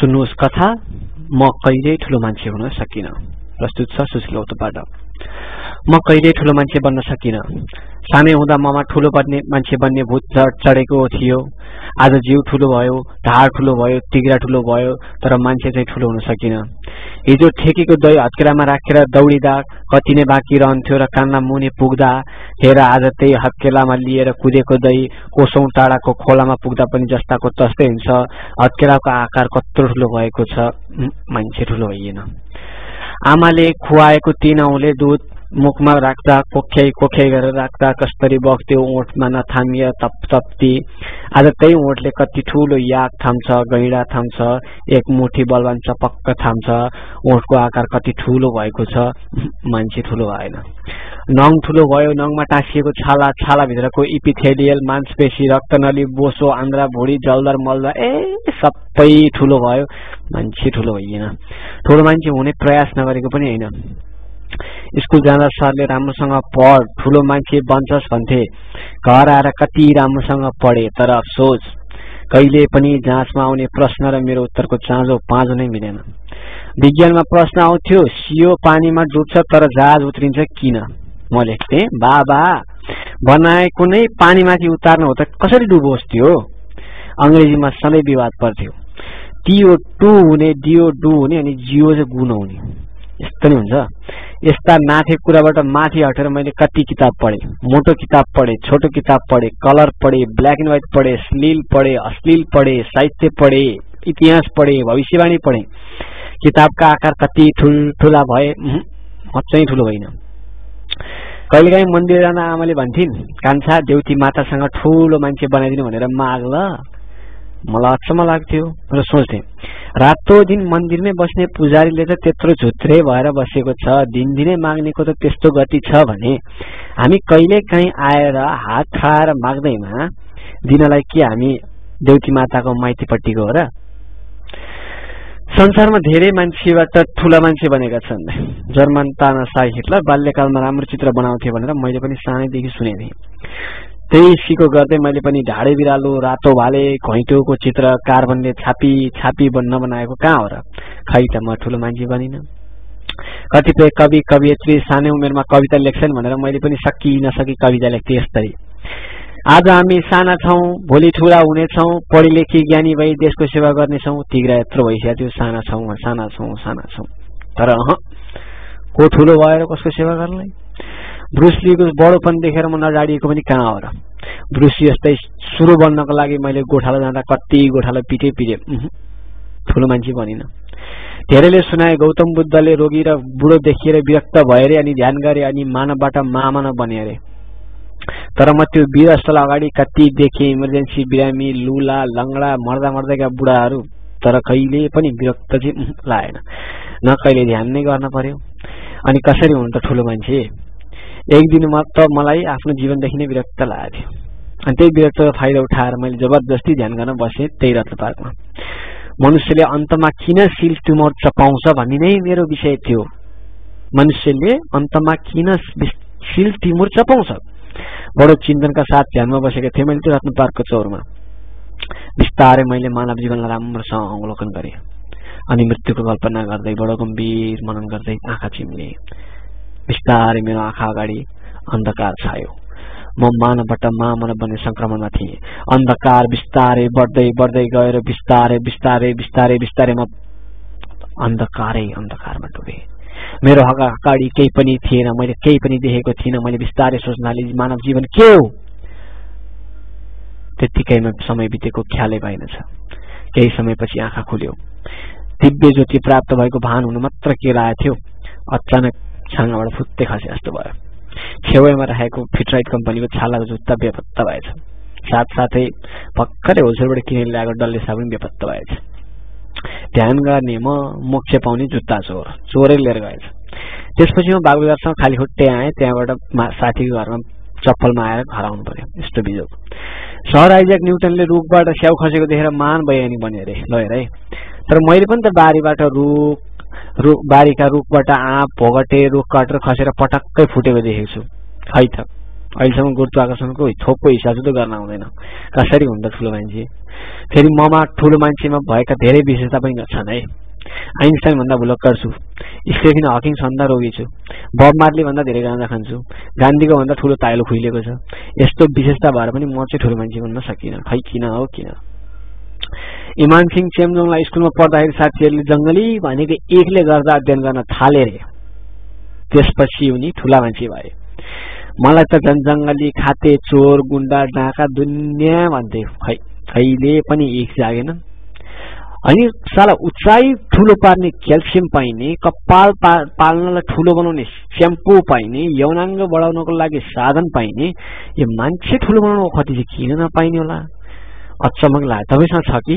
सुन्नुहोस् कथा, म कहिल्यै ठुलो मान्छे हुन सकिन। प्रस्तुत छ सुशील औतबाट। म कहिल्यै ठुलो मान्छे बन्न सकिन। सानै हुँदा ममा ठुलो मान्छे बन्ने भूत चढेको थियो। आज जिउ ठुलो भयो, ढाड ठुलो भयो, तिग्रा ठुलो भयो, तर मान्छे चाहिँ ठुलो हुन सकिन। हिजो ठेकेको दही हत्केलामा राखेर दौडिँदा कति नै बाँकी रहन्थ्यो र कानमा मुनि पुग्दा हेर आज त्यही हत्केलामा लिएर कुदेको दही कोसौं टाढाको खोलामा पुग्दा पनि जस्ताको तस्तै हुन्छ। हत्केलाको आकार कत्रो ठुलो भएको छ, मान्छे ठुलो होइन। आमाले खुवाएको 3 औँले दूध मुखमा राख्दा कोख्याई कोख्याई गरेर राख्दा कस्तरी बग्थ्यो ओठमा नथामिए तप्ती। आज त्यही ओठले कति ठूलो याक थाम्छ, गैँडा थाम्छ, एक मुठी बलवान चपक्क थाम्छ। ओठको आकार कति ठूलो भएको छ, मान्छे ठूलो भएन। नङ ठूलो भयो, नङमा टाँसिएको छाला, छालाभित्रको इपिथेलियल मांसपेशी, रक्तनली, बोसो, आन्द्रा, भुँडी, जलदर, मलदर सबै ठूलो भयो, मान्छे ठूलो होइन। ठूलो मान्छे हुने प्रयास नगरेको पनि होइन। स्कुल जाँदा सरले राम्रोसँग पढ, ठूलो मान्छे बन्छस् भन्थे। घर आएर कति राम्रोसँग पढे, तर अफसोस कहिले पनि जाँचमा आउने प्रश्न र मेरो उत्तरको चाँजो पाँजो नै मिलेन। विज्ञानमा प्रश्न आउँथ्यो, सियो पानीमा डुब्छ तर जहाज उत्रिन्छ किन? म लेख्थे, बाबा बनाएको नै पानीमाथि उतार्नु हो त कसरी डुबोस् त्यो? अंग्रेजीमा सधैँ विवाद पर्थ्यो। TO2 हुने, DO2 हुने अनि जियो चाहिँ गु नहुने, यस्तो नै हुन्छ। यस्ता नाथे कुराबाट माथि हटेर मैले कति किताब पढे। मोटो किताब पढे, छोटो किताब पढे, कलर पढे, ब्ल्याक एन्ड व्हाइट पढे, श्लील पढे, अश्लील पढे, साहित्य पढे, इतिहास पढे, भविष्यवाणी पढे। किताबका आकार कति ठुल्ठुला भए, म चाहिँ ठुलो होइन। कहिलेकाहीँ मन्दिर जाँदा आमाले भन्थिन्, कान्छा देउती मातासँग ठुलो मान्छे बनाइदिनु भनेर माग ल। मलाई अचम्म लाग्थ्यो र सोच्थेँ, रातो दिन मन्दिरमै बस्ने पुजारीले त त्यत्रो झुत्रे भएर बसेको छ, दिनदिनै माग्नेको त त्यस्तो गति छ भने हामी कहिले काहीँ आएर हात खाएर माग्दैमा दिनलाई के हामी देउती माताको माइतीपट्टिको हो र? संसारमा धेरै मान्छेबाट ठूला मान्छे बनेका छन्। जर्मन तानाशाही हिटलर बाल्यकालमा राम्रो चित्र बनाउँथे भनेर मैले पनि सानैदेखि सुनेथे। त्यही सिको गर्दै मैले पनि ढाडे बिरालो, रातो भाले, घैँटोको चित्र कार्बनले छापी छापी बन्न बनाएको कहाँ हो र? खै त म ठुलो मान्छे बनिन। कतिपय कवि कवियत्री सानै उमेरमा कविता लेख्छन् भनेर मैले पनि सकि नसकी कविता लेख्थे यस्तै, आज हामी साना छौं, भोलि ठूला हुनेछौं, पढी लेखी ज्ञानी भई देशको सेवा गर्नेछौं। तिग्रा यत्रो भइसकेको थियो, साना छौं साना छौं साना छौं, तर को ठूलो भएर कसको सेवा गर्नलाई? ब्रुसलीको बडोपन देखेर म नजाडिएको पनि कहाँ हो र? ब्रुसली जस्तै सुरु बन्नको लागि मैले गोठालो जाँदा कति गोठालो पिटे, ठूलो मान्छे बनिन। धेरैले सुनाए गौतम बुद्धले रोगी र बुढो देखिएर विरक्त भए रे अनि ध्यान गरे अनि मानवबाट महामानव बने अरे। तर म त्यो वीर स्थल अगाडि कति देखे, इमर्जेन्सी बिरामी, लुला, लंगडा, मर्दा मर्दैका बुढाहरू, तर कहिले पनि विरक्त चाहिँ लागेन, न कहिले ध्यान नै गर्न पर्यो। अनि कसरी हुनु त ठूलो मान्छे? एक दिन त मलाई आफ्नो जीवनदेखि नै विरक्त लागेको थियो। अनि त्यही विरक्तको फाइदा उठाएर मैले जबरजस्ती ध्यान गर्न बसेँ त्यही रत्न पार्कमा। मनुष्यले अन्तमा किन सिल ट्युमर चपाउँछ भन्ने नै मेरो विषय थियो। मनुष्यले अन्तमा किन सिल ट्युमर चपाउँछ? बडो चिन्तनका साथ ध्यानमा बसेका थिएँ मैले त्यो रत्न पार्कको चौरमा। बिस्तारै मैले मानव जीवनलाई राम्रोसँग अवलोकन गरेँ अनि मृत्युको कल्पना गर्दै बडो गम्भीर मनन गर्दै आँखा चिम्ले। बिस्तारै मेरो आँखा अगाडि अन्धकार छायो। म मानवबाट महामानव बन्ने संक्रमणमा थिएँ। अन्धकार बिस्तारै बढ्दै बढ्दै गएर बिस्तारै बिस्तारै बिस्तारै बिस्तारै म अन्धकारमा डुबेँ। मेरो अगाडि केही पनि थिएन, मैले केही पनि देखेको थिइनँ। मैले बिस्तारै सोच्न थालेँ, मानव जीवन के हो? त्यतिकैमा समय बितेको ख्यालै भएनछ। केही समयपछि आँखा खुल्यो। दिव्य ज्योति प्राप्त भएको भान हुनु मात्र के लागेको थियो, अचानक छाँगाबाट फुत्तै खसे जस्तो भयो। छेउमा राखेको फिटराइट कम्पनीको छालाको जुत्ता बेपत्ता भएछ। साथसाथै भर्खरै होलसेलबाट किनेर ल्याएको डल्ले साबुन बेपत्ता भएछ। ध्यान गर्ने मोक्ष पाउने जुत्ता चोरै लिएर गएछ। त्यसपछि म बाबुदारसँग खाली खुट्टे आएँ। त्यहाँबाट साथीको घरमा चप्पलमा आएर घर आउनु पर्यो। यस्तो बिजोग। सर आइज्याक न्युटनले रुखबाट स्याउ खसेको देखेर महान वैज्ञानिक बन्यो अरे। ल हेर है, तर मैले पनि त बारीका रुखबाट आँप, भोगटे, रुख कटेर खसेर पटक्कै फुटेको देखेको छु। खै त अहिलेसम्म गुरुत्वाकर्षणको थोकको हिसाब त गर्न आउँदैन, कसरी हुन्छ ठुलो मान्छे। फेरि ममा ठुलो मान्छेमा भएका धेरै विशेषता पनि छन् है। आइन्स्टाइन भन्दा भुलक्कर छु, स्टेफन हकिङ भन्दा रोगी छु, बब मार्ली भन्दा धेरै गाँजा खान्छु, गान्धीको भन्दा ठुलो ताइलो खुइलेको छ। यस्तो विशेषता भएर पनि म चाहिँ ठुलो मान्छे बन्न सकिनँ। खै किन हो किन? इमान सिंह चेम्जोङलाई स्कुलमा पढ्दाखेरि साथीहरूले जङ्गली भनेको एकले गर्दा अध्ययन गर्न थाले रे, त्यसपछि उनी ठुला मान्छे भए। मलाई त झन् जङ्गली, खाते, चोर, गुण्डा, डाका दुनियाँ भन्थे। खै कहिले पनि एक जागेन। अनि साला उचाइ ठुलो पार्ने, क्याल्सियम पाइने, कपाल पाल्नलाई ठुलो बनाउने स्याम्पू पाइने, यौनाङ्ग बढाउनको लागि साधन पाइने, यो मान्छे ठुलो बनाउनको कति चाहिँ किन नपाइने होला? अचम्मक लाग्यो। तपाईँसँग छ कि?